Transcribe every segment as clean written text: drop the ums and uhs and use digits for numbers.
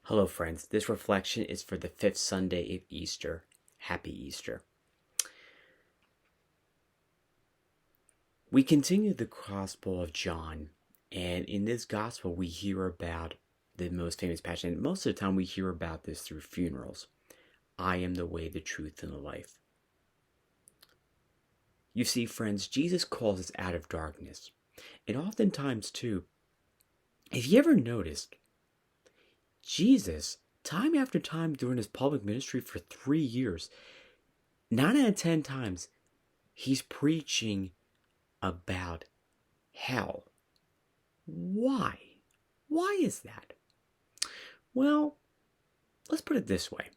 Hello, friends. This reflection is for the fifth Sunday of Easter. Happy Easter. We continue the Gospel of John, and in this Gospel, we hear about the most famous passion. And most of the time, we hear about this through funerals. I am the way, the truth, and the life. You see, friends, Jesus calls us out of darkness. And oftentimes, too, if you ever noticed, Jesus, time after time during his public ministry for 3 years, 9 out of 10 times, he's preaching about hell. Why? Why is that? Well, let's put it this way.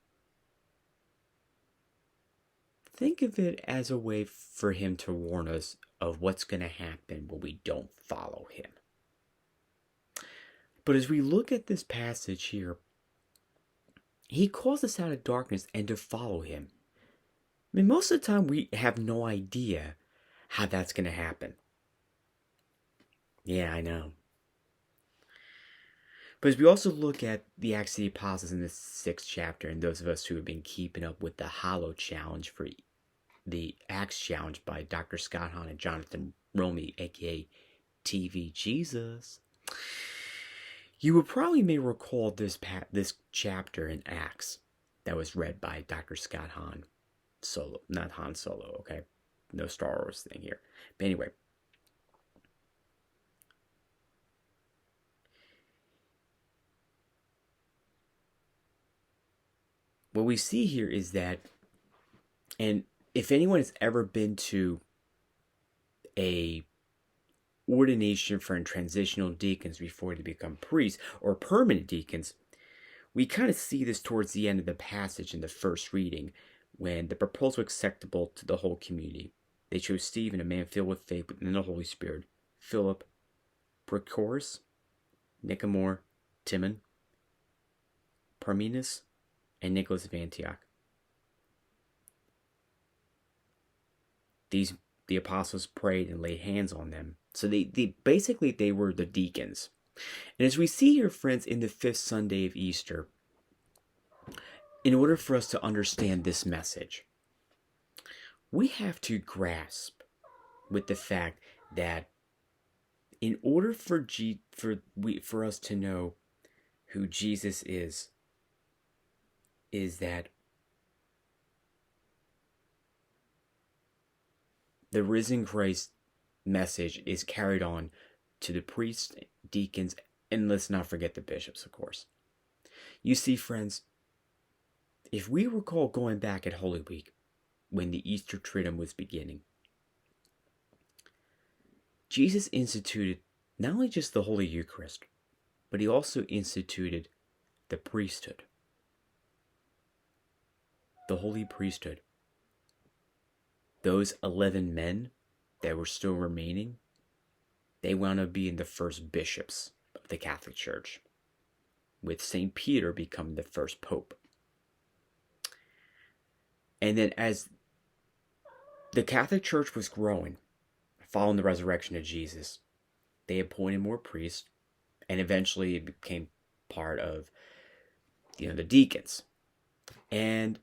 Think of it as a way for him to warn us of what's going to happen when we don't follow him. But as we look at this passage here, he calls us out of darkness and to follow him. I mean, most of the time we have no idea how that's going to happen. Yeah, I know. But as we also look at the Acts of the Apostles in the 6th chapter, and those of us who have been keeping up with the Hollow Challenge for the Acts Challenge by Dr. Scott Hahn and Jonathan Romy, aka TV Jesus, you will probably may recall this chapter in Acts that was read by Dr. Scott Hahn solo, not Han Solo, okay? No Star Wars thing here. But anyway, what we see here is that, and if anyone has ever been to a ordination for transitional deacons before they become priests or permanent deacons, we kind of see this towards the end of the passage in the first reading when the proposal was acceptable to the whole community. They chose Stephen, a man filled with faith within the Holy Spirit, Philip, Prochorus, Nicanor, Timon, Parmenas, and Nicholas of Antioch. The apostles prayed and laid hands on them. So they basically they were the deacons. And as we see here, friends, in the fifth Sunday of Easter, in order for us to understand this message, we have to grasp with the fact that in order for us to know who Jesus is that the risen Christ message is carried on to the priests, deacons, and let's not forget the bishops, of course. You see, friends, if we recall going back at Holy Week, when the Easter Triduum was beginning, Jesus instituted not only just the Holy Eucharist, but he also instituted the priesthood. The holy priesthood. Those 11 men that were still remaining, they wound up being the first bishops of the Catholic Church, with St. Peter becoming the first pope. And then as the Catholic Church was growing, following the resurrection of Jesus, they appointed more priests, and eventually it became part of, the deacons. And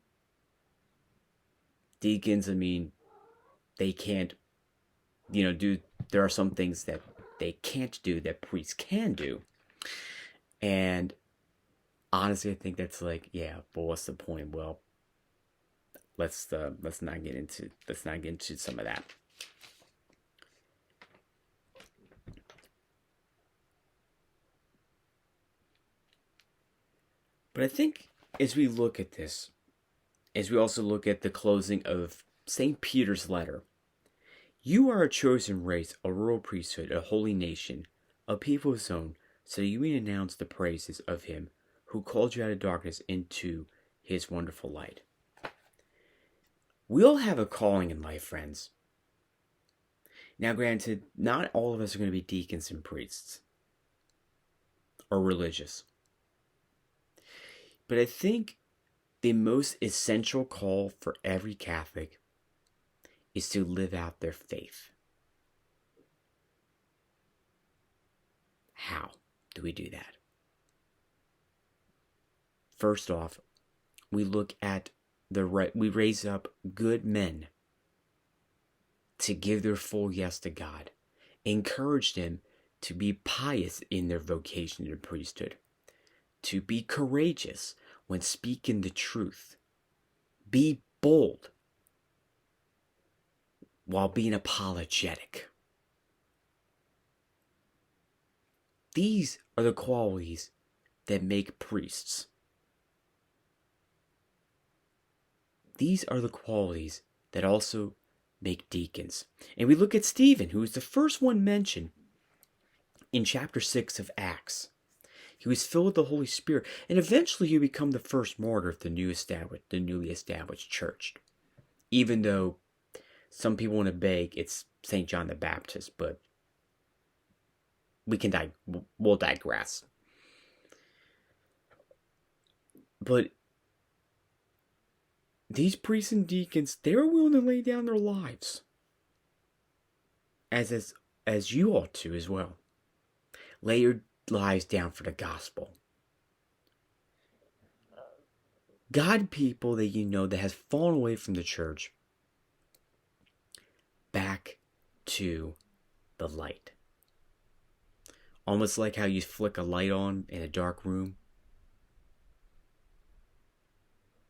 deacons, I mean, they can't, there are some things that they can't do that priests can do. And honestly, I think that's like, yeah, but what's the point? Well, let's not get into some of that. But I think as we look at this, as we also look at the closing of St. Peter's letter, you are a chosen race, a royal priesthood, a holy nation, a people of his own, so you may announce the praises of him who called you out of darkness into his wonderful light. We all have a calling in life, friends. Now, granted, not all of us are going to be deacons and priests or religious. But I think the most essential call for every Catholic is to live out their faith. How do we do that? First off, we look at we raise up good men to give their full yes to God, encourage them to be pious in their vocation to priesthood, to be courageous when speaking the truth, be bold while being apologetic. These are the qualities that make priests. These are the qualities that also make deacons. And we look at Stephen, who is the first one mentioned in chapter 6 of Acts. He was filled with the Holy Spirit, and eventually he became the first martyr of the newly established church. Even though some people want to beg it's St. John the Baptist, but we'll digress. But these priests and deacons, they were willing to lay down their lives, as you ought to as well. Lay your lives down for the gospel. Guide people that you know that has fallen away from the church back to the light. Almost like how you flick a light on in a dark room.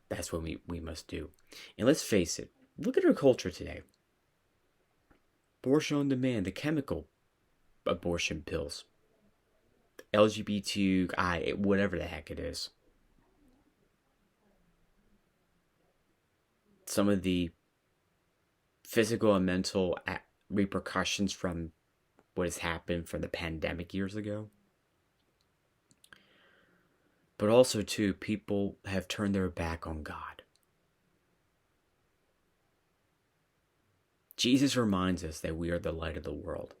That's what we must do. And let's face it, look at our culture today. Abortion on demand, the chemical abortion pills, LGBTQI, whatever the heck it is. Some of the physical and mental repercussions from what has happened from the pandemic years ago. But also, too, people have turned their back on God. Jesus reminds us that we are the light of the world.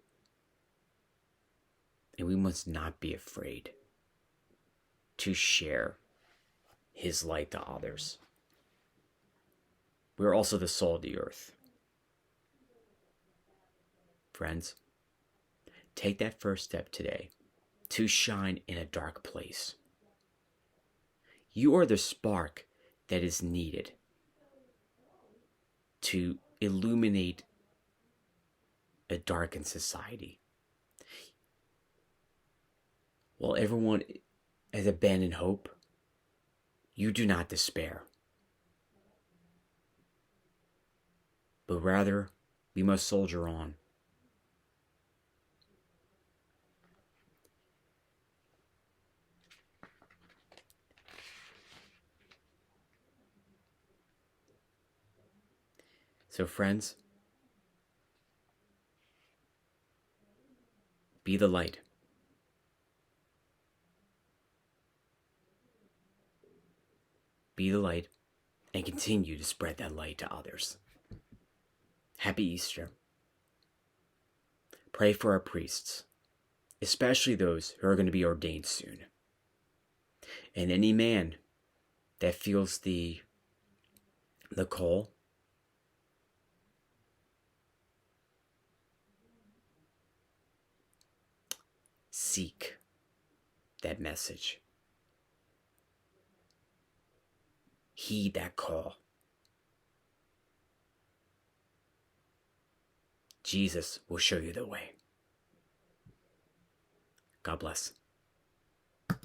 And we must not be afraid to share his light to others. We are also the salt of the earth. Friends, take that first step today to shine in a dark place. You are the spark that is needed to illuminate a darkened society. While everyone has abandoned hope, you do not despair. But rather, we must soldier on. So friends, be the light. Be the light and continue to spread that light to others. Happy Easter. Pray for our priests, especially those who are going to be ordained soon. And any man that feels the call, seek that message. Heed that call. Jesus will show you the way. God bless.